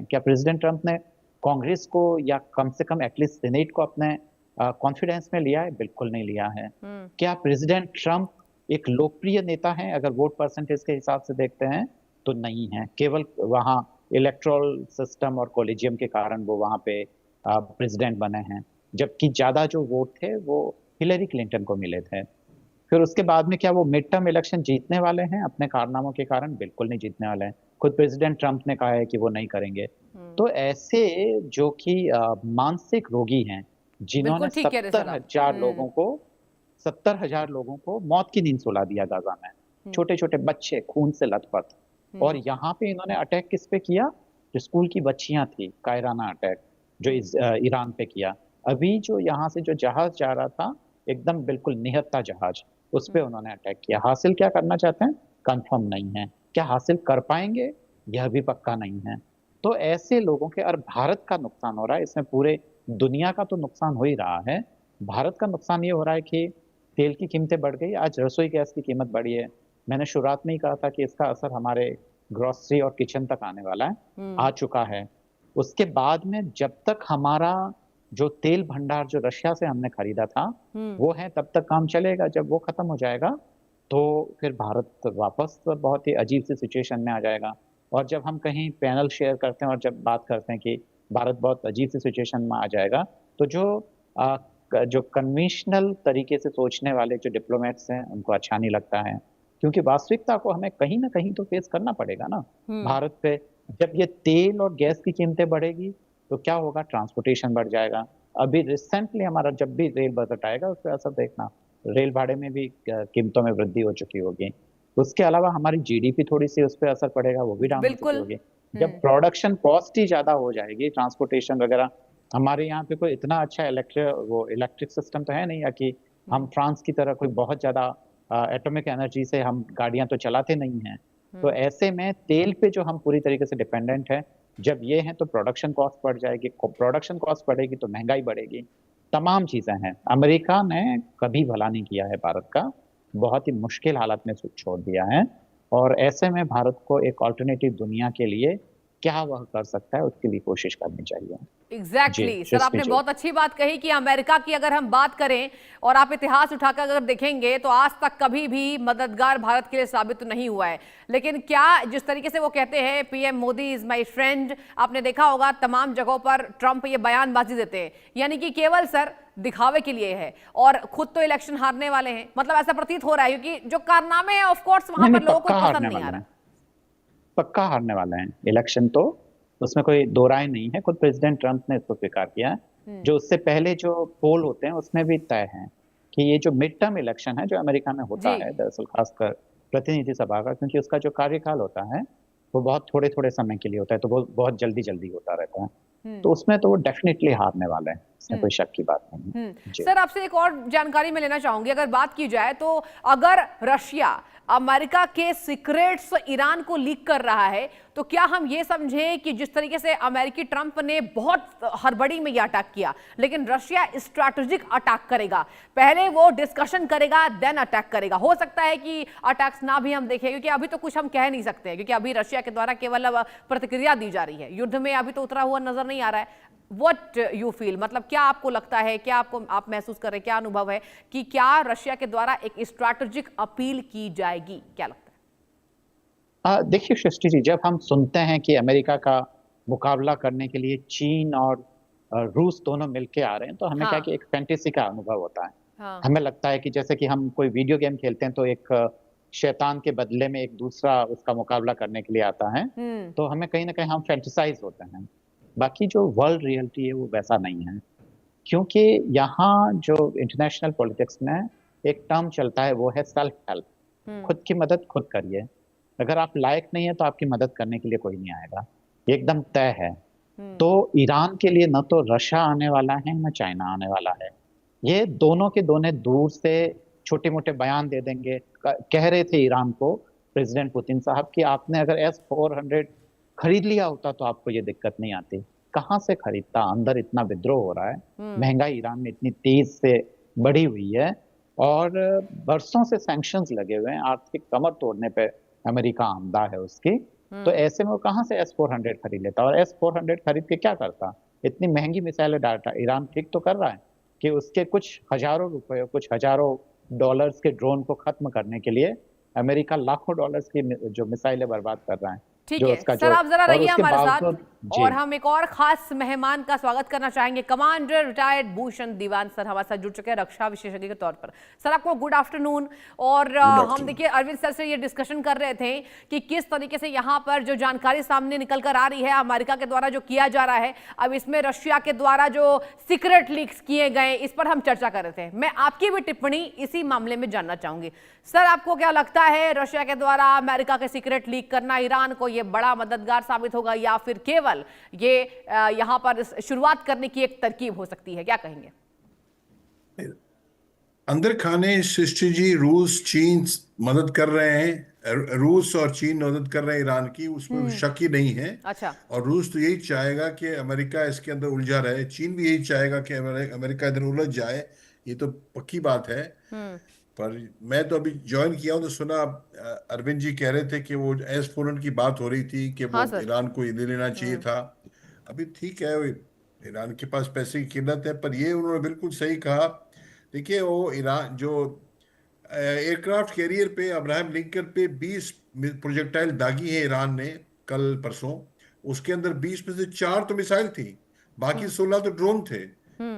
हैं? क्या president Trump ने कांग्रेस को या कम से कम एटलीस्ट सीनेट को अपने कॉन्फिडेंस में लिया है? बिल्कुल नहीं लिया है। क्या प्रेसिडेंट ट्रंप एक लोकप्रिय नेता हैं अगर वोट परसेंटेज के हिसाब से देखते हैं? तो नहीं है। केवल वहाँ इलेक्टोरल सिस्टम और कॉलेजियम के कारण वो वहाँ पे प्रेसिडेंट बने हैं, जबकि ज्यादा जो वोट थे वो हिलरी क्लिंटन को मिले थे। फिर उसके बाद में क्या वो मिड टर्म इलेक्शन जीतने वाले हैं अपने कारनामों के कारण? बिल्कुल नहीं जीतने वाले हैं। खुद प्रेसिडेंट ट्रंप ने कहा है कि वो नहीं करेंगे। तो ऐसे जो कि मानसिक रोगी हैं, जिन्होंने बिल्कुल ठीक कह रहे सर आप। 70,000 लोगों को मौत की नींद सुला दिया गाजा में, छोटे छोटे बच्चे खून से लथपथ। और यहाँ पे इन्होंने अटैक किस पे किया? जो स्कूल की बच्चियां थी, कायराना अटैक जो ईरान पे किया। अभी जो यहाँ से जो जहाज जा रहा था, एकदम बिल्कुल निहत्था जहाज, उस पे उन्होंने अटैक किया। हासिल क्या करना चाहते हैं कंफर्म नहीं है। क्या हासिल कर पाएंगे? यह भी पक्का नहीं है। तो ऐसे लोगों के, और भारत का नुकसान हो रहा है इसमें, पूरे दुनिया का तो नुकसान हो ही रहा है। भारत का नुकसान ये हो रहा है कि तेल की कीमतें बढ़ गई, आज रसोई गैस की कीमत बढ़ी है। मैंने शुरुआत में ही कहा था कि इसका असर हमारे ग्रोसरी और किचन तक आने वाला है, आ चुका है। उसके बाद में जब तक हमारा जो तेल भंडार जो रशिया से हमने खरीदा था वो है, तब तक काम चलेगा। जब वो खत्म हो जाएगा तो फिर भारत वापस बहुत ही अजीब सी सिचुएशन में आ जाएगा। और जब हम कहीं पैनल शेयर करते हैं और जब बात करते हैं कि भारत बहुत अजीब सी सिचुएशन में आ जाएगा, तो जो कन्वेंशनल तरीके से सोचने वाले जो डिप्लोमेट्स हैं उनको अच्छा नहीं लगता है, क्योंकि वास्तविकता को हमें कहीं ना कहीं तो फेस करना पड़ेगा ना। भारत पे जब ये तेल और गैस की कीमतें बढ़ेगी तो क्या होगा? ट्रांसपोर्टेशन बढ़ जाएगा। अभी रिसेंटली हमारा जब भी रेल बजट आएगा उस पर असर देखना, रेल भाड़े में भी कीमतों में वृद्धि हो चुकी होगी। उसके अलावा हमारी जीडीपी थोड़ी सी उस पर असर पड़ेगा, वो भी डाउन हो चुकी बिल्कुल। होगी। जब प्रोडक्शन कॉस्ट ही ज्यादा हो जाएगी, ट्रांसपोर्टेशन वगैरह, हमारे यहाँ पे कोई इतना अच्छा इलेक्ट्रिक सिस्टम तो है नहीं, या कि हम फ्रांस की तरह कोई बहुत ज्यादा एटॉमिक एनर्जी से हम गाड़ियां तो चलाते नहीं हैं। तो ऐसे में तेल पे जो हम पूरी तरीके से डिपेंडेंट है, जब ये है तो प्रोडक्शन कॉस्ट बढ़ जाएगी, प्रोडक्शन कॉस्ट बढ़ेगी तो महंगाई बढ़ेगी, तमाम चीजें हैं। अमेरिका ने कभी भला नहीं किया है भारत का, बहुत ही मुश्किल हालत में छोड़ दिया है। और ऐसे में भारत को एक ऑल्टरनेटिव दुनिया के लिए क्या वह कर सकता है, उसके लिए कोशिश करनी चाहिए। जी एग्जैक्टली सर, सृष्टि आपने जी। बहुत अच्छी बात कही कि अमेरिका की अगर हम बात करें और आप इतिहास उठाकर अगर देखेंगे तो आज तक कभी भी मददगार भारत के लिए साबित तो नहीं हुआ है। लेकिन क्या जिस तरीके से वो कहते हैं PM Modi is my friend, आपने देखा होगा तमाम जगहों पर ट्रंप ये बयानबाजी देते हैं, यानी कि केवल सर दिखावे के लिए है और खुद तो इलेक्शन हारने वाले हैं। मतलब ऐसा प्रतीत हो रहा है क्योंकि जो कारनामे हैं ऑफ कोर्स वहां नहीं पर नहीं, लोगों को पक्का पसंद हारने नहीं आ वाले रहा। हैं, पक्का हारने वाले हैं इलेक्शन तो, उसमें कोई दो राय नहीं है। खुद प्रेसिडेंट ट्रंप ने इसको स्वीकार किया है। जो उससे पहले जो पोल होते हैं उसमें भी तय है कि ये जो मिड टर्म इलेक्शन है जो अमेरिका में होता जी। है, दरअसल खासकर प्रतिनिधि सभा का, क्योंकि उसका जो कार्यकाल होता है वो बहुत थोड़े थोड़े समय के लिए होता है, तो वो बहुत जल्दी जल्दी होता रहता है। तो उसमें तो वो डेफिनेटली हारने वाले हैं, इसमें कोई शक की बात नहीं है। जी। सर आपसे एक और जानकारी मैं लेना चाहूंगी, अगर बात की जाए तो अगर रशिया अमेरिका के सीक्रेट्स ईरान को लीक कर रहा है तो क्या हम ये समझे कि जिस तरीके से अमेरिकी ट्रंप ने बहुत हड़बड़ी में यह अटैक किया, लेकिन रशिया स्ट्रैटेजिक अटैक करेगा, पहले वो डिस्कशन करेगा देन अटैक करेगा। हो सकता है कि अटैक्स ना भी हम देखें क्योंकि अभी तो कुछ हम कह नहीं सकते, क्योंकि अभी रशिया के द्वारा केवल प्रतिक्रिया दी जा रही है, युद्ध में अभी तो उतरा हुआ नजर नहीं आ रहा है। वट यू फील, मतलब क्या आपको लगता है, क्या आप महसूस कर रहे हैं, क्या अनुभव है कि क्या रशिया के द्वारा एक स्ट्रैटेजिक अपील की जाएगी? क्या लगता है? देखिए सृष्टि जी, जब हम सुनते हैं कि अमेरिका का मुकाबला करने के लिए चीन और रूस दोनों मिलके आ रहे हैं, तो हमें क्या हाँ। कि एक फैंटेसी का अनुभव होता है। हाँ। हमें लगता है कि जैसे कि हम कोई वीडियो गेम खेलते हैं तो एक शैतान के बदले में एक दूसरा उसका मुकाबला करने के लिए आता है, तो हमें कहीं ना कहीं हम फैंटेसाइज होते हैं। बाकी जो वर्ल्ड रियलिटी है वो वैसा नहीं है, क्योंकि यहाँ जो इंटरनेशनल पॉलिटिक्स में एक टर्म चलता है वो है सेल्फ हेल्प। खुद की मदद खुद करिए। अगर आप लायक नहीं है तो आपकी मदद करने के लिए कोई नहीं आएगा, ये एकदम तय है। तो ईरान के लिए न तो रशिया आने वाला है न चाइना आने वाला है। ये दोनों के दोनों दूर से छोटे मोटे बयान दे देंगे। कह रहे थे ईरान को प्रेसिडेंट पुतिन साहब कि आपने अगर S-400 खरीद लिया होता तो आपको ये दिक्कत नहीं आती। कहाँ से खरीदता? अंदर इतना विद्रोह हो रहा है, महंगाई ईरान में इतनी तेज से बढ़ी हुई है, और बरसों से सैंक्शंस लगे हुए हैं, आर्थिक कमर तोड़ने पे अमेरिका आमदा है उसकी। तो ऐसे में वो कहाँ से S-400 खरीद लेता, और S-400 खरीद के क्या करता? इतनी महंगी मिसाइलें डालता। ईरान ठीक तो कर रहा है कि उसके कुछ हजारों रुपए, कुछ हजारों डॉलर्स के ड्रोन को खत्म करने के लिए अमेरिका लाखों डॉलर्स की जो मिसाइलें बर्बाद कर रहा है, ठीक जो है उसका सर, जो, आप जरा और रहिए उसके हमारे साथ, बावजूद जी। और हम एक और खास मेहमान का स्वागत करना चाहेंगे। कमांडर रिटायर्ड भूषण दीवान सर हमारे साथ जुड़ चुके हैं रक्षा विशेषज्ञ के तौर पर। सर आपको गुड आफ्टरनून। और हम देखिए अरविंद सर से ये डिस्कशन कर रहे थे कि किस तरीके से यहाँ पर जो जानकारी सामने निकल कर आ रही है अमेरिका के द्वारा जो किया जा रहा है, अब इसमें रशिया के द्वारा जो सीक्रेट लीक्स किए गए, इस पर हम चर्चा कर रहे थे। मैं आपकी भी टिप्पणी इसी मामले में जानना चाहूंगी। सर आपको क्या लगता है, रशिया के द्वारा अमेरिका के सीक्रेट लीक करना ईरान को ये बड़ा मददगार साबित होगा, या फिर केवल ये यहां पर शुरुआत करने की एक तरकीब हो सकती है? क्या कहेंगे? अंदर खाने सृष्टि जी, रूस चीन मदद कर रहे हैं। रूस और चीन मदद कर रहे हैं ईरान की, उसमें शक ही नहीं है। अच्छा। और रूस तो यही चाहेगा कि अमेरिका इसके अंदर उलझा रहे, चीन भी यही चाहेगा कि अमेरिका इधर उलझ जाए, ये तो पक्की बात है। पर मैं तो अभी ज्वाइन किया हूं तो सुना अरविंद जी कह रहे थे कि वो S-400 की बात हो रही थी कि हाँ वो सर। ईरान को ये ले लेना चाहिए था। अभी ठीक है, ईरान के पास पैसे की किल्लत है, पर ये उन्होंने बिल्कुल सही कहा। देखिए वो ईरान जो एयरक्राफ्ट कैरियर पे अब्राहम लिंकन पे 20 प्रोजेक्टाइल दागी है ईरान ने कल परसों। उसके अंदर 20 में से 4 तो मिसाइल थी, बाकी 16 तो ड्रोन थे।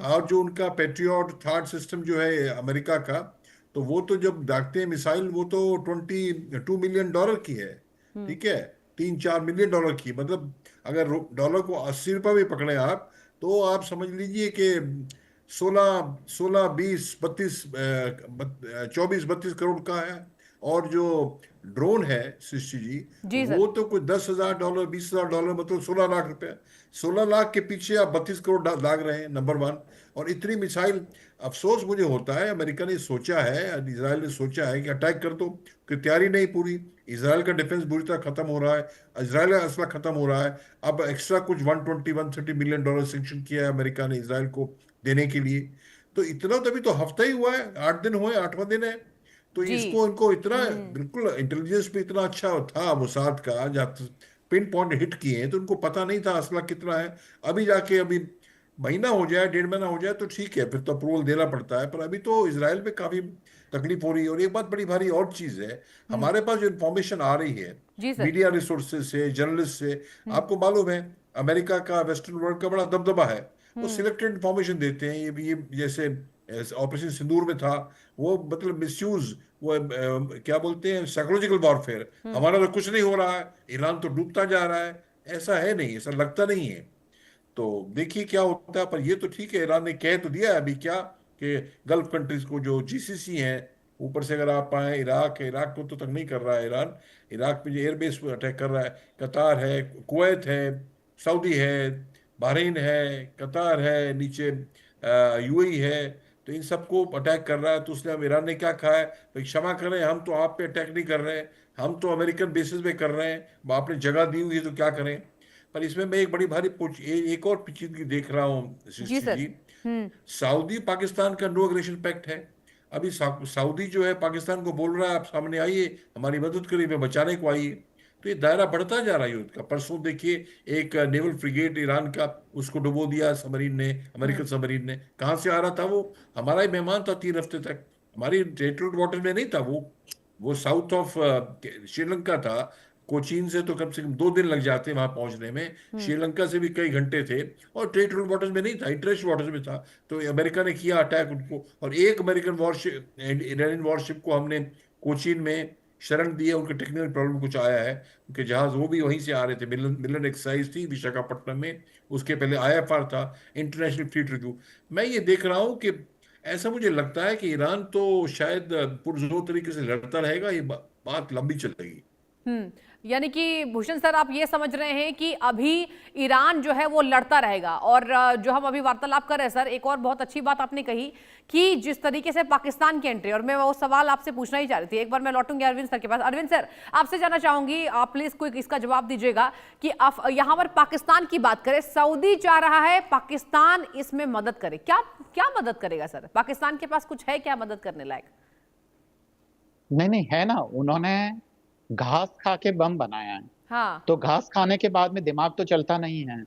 और जो उनका पेट्रियट थर्ड सिस्टम जो है अमेरिका का, तो वो तो जब दागते हैं मिसाइल, वो तो $22 मिलियन की है। ठीक है, 3-4 मिलियन डॉलर की, मतलब अगर डॉलर को 80 रुपये भी पकड़े आप, तो आप समझ लीजिए कि 24-32 करोड़ का है। और जो ड्रोन है सृष्टि जी, जी सर। वो तो कुछ $10,000 $20,000, मतलब 16 लाख रुपए। 16 लाख के पीछे आप 32 करोड़ दाग रहे हैं, नंबर वन। और इतनी मिसाइल, अफसोस मुझे होता है अमेरिका ने सोचा है, इजराइल ने सोचा है कि अटैक कर दो, कि तैयारी नहीं पूरी। इजराइल का डिफेंस बुरी तरह खत्म हो रहा है, इजराइल का असला खत्म हो रहा है। अब एक्स्ट्रा कुछ 120-130 मिलियन डॉलर सेंक्शन किया है अमेरिका ने इजराइल को देने के लिए। तो इतना तो अभी तो हफ्ता ही हुआ है, 8 दिन हुए, 8वां दिन है। तो जी। इसको इनको इतना बिल्कुल इंटेलिजेंस भी इतना अच्छा था मोसाद का, जहाँ पिन पॉइंट हिट किए हैं, तो उनको पता नहीं था असला कितना है। अभी जाके अभी महीना हो जाए, 1.5 महीना हो जाए तो ठीक है, फिर तो अप्रूवल देना पड़ता है। पर अभी तो इसराइल पे काफी तकलीफ हो रही है। और एक बात बड़ी भारी और चीज है, हमारे पास जो इंफॉर्मेशन आ रही है जी सर। मीडिया रिसोर्सेज से, जर्नलिस्ट से, आपको मालूम है अमेरिका का वेस्टर्न वर्ल्ड का बड़ा दबदबा है। वो सिलेक्टेड इंफॉर्मेशन देते हैं। ये जैसे ऑपरेशन सिंदूर में था, वो मतलब मिसयूज, वो क्या बोलते हैं, साइकोलॉजिकल वॉरफेयर। हमारा तो कुछ नहीं हो रहा है, ईरान तो डूबता जा रहा है। ऐसा है नहीं, ऐसा लगता नहीं है। तो देखिए क्या होता है। पर ये तो ठीक है, ईरान ने कह तो दिया है अभी क्या, कि गल्फ कंट्रीज को जो GCC हैं, ऊपर से अगर आप आए, इराक है, इराक को तो तक नहीं कर रहा है ईरान। इराक पे जो एयरबेस पे अटैक कर रहा है, कतार है, कुवैत है, सऊदी है, बहरीन है, कतार है, नीचे UAE है। तो इन सबको अटैक कर रहा है। तो उसने, अब ईरान ने क्या कहा है, भाई क्षमा करें, हम तो आप पे अटैक नहीं कर रहे हैं, हम तो अमेरिकन बेसिस पे कर रहे हैं, आपने जगह दी हुई है तो क्या करें। पर इसमें मैं एक बड़ी भारी एक और पेचीदगी देख रहा हूँ जी सृष्टि सर। जी। सऊदी पाकिस्तान का नो एग्रेशन पैक्ट है। अभी सऊदी जो है पाकिस्तान को बोल रहा है, आप सामने आइए, हमारी मदद करिए, हमें बचाने को आइए। तो ये दायरा बढ़ता जा रहा है युद्ध का। परसों देखिए एक नेवल फ्रिगेट ईरान का, उसको डुबो दिया सबमरीन ने, अमेरिकन सबमरीन ने। कहाँ से आ रहा था वो? हमारा ही मेहमान था 3 हफ्ते तक, हमारी टेरिटोरियल वाटर में नहीं था वो साउथ ऑफ श्रीलंका था। कोचीन से तो कम से कम 2 दिन लग जाते हैं वहां पहुंचने में, श्रीलंका से भी कई घंटे थे। और टेरिटोरियल वाटर्स में नहीं था, इंटरेस्ट वाटर्स में था। तो अमेरिका ने किया अटैक उनको, और एक अमेरिकन वॉरशिप, ईरानियन वॉरशिप को हमने कोचीन में शरण दी है। उनके टेक्निकल प्रॉब्लम कुछ आया है, उनके जहाज वो भी वहीं से आ रहे थे। मिलन एक्सरसाइज थी विशाखापट्टनम में, उसके पहले IFR था, इंटरनेशनल फ्लीट रिव्यू। मैं ये देख रहा हूँ कि ऐसा मुझे लगता है कि ईरान तो शायद पुरजोर तरीके से लड़ता रहेगा, ये बात लंबी चलेगी। यानी कि भूषण सर आप ये समझ रहे हैं कि अभी ईरान जो है वो लड़ता रहेगा। और जो हम अभी वार्तालाप कर रहे हैं सर, एक और बहुत अच्छी बात आपने कही कि जिस तरीके से पाकिस्तान की एंट्री, और मैं वो सवाल आपसे पूछना ही चाह रही थी, एक बार मैं लौटूंगी अरविंद सर के पास। अरविंद सर आपसे जानना चाहूंगी, आप प्लीज कोई इसका जवाब दीजिएगा कि आप यहाँ पर पाकिस्तान की बात करें, सऊदी चाह रहा है पाकिस्तान इसमें मदद करे, क्या क्या मदद करेगा सर? पाकिस्तान के पास कुछ है क्या मदद करने लायक? नहीं नहीं है ना, उन्होंने घास खा के बम बनाया है। हाँ। तो घास खाने के बाद में दिमाग तो चलता नहीं है,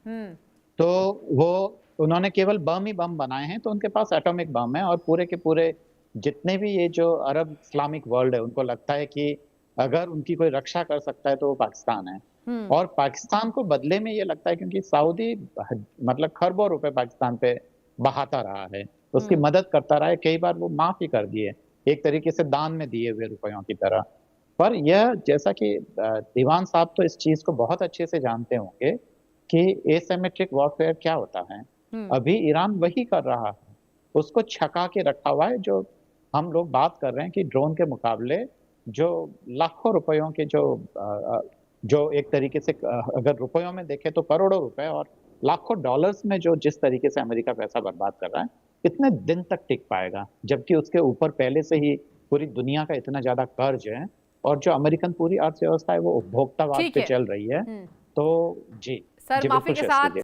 तो वो उन्होंने केवल बम ही बम बनाए हैं, तो उनके पास एटॉमिक बम है और पूरे के पूरे जितने भी ये जो अरब इस्लामिक वर्ल्ड है उनको लगता है कि अगर उनकी कोई रक्षा कर सकता है तो वो पाकिस्तान है। और पाकिस्तान को बदले में ये लगता है क्योंकि सऊदी मतलब खरबों रुपए पाकिस्तान पे बहाता रहा है, उसकी मदद करता रहा है, कई बार वो माफ ही कर दिए, एक तरीके से दान में दिए हुए रुपयों की तरह। पर यह जैसा कि दीवान साहब तो इस चीज को बहुत अच्छे से जानते होंगे कि एसिमेट्रिक वॉरफेयर क्या होता है। अभी ईरान वही कर रहा है, उसको छका के रखा हुआ है। जो हम लोग बात कर रहे हैं कि ड्रोन के मुकाबले जो लाखों रुपयों के जो एक तरीके से अगर रुपयों में देखें तो करोड़ों रुपए और लाखों डॉलर्स में जो जिस तरीके से अमेरिका पैसा बर्बाद कर रहा है, कितने दिन तक टिक पाएगा, जबकि उसके ऊपर पहले से ही पूरी दुनिया का इतना ज्यादा कर्ज है और जो अमेरिकन पूरी अर्थव्यवस्था है वो उपभोक्तावाद ठीक पे है। चल रही है। तो जी सर जी माफी बिल्कुल के शेष साथ कीजिए।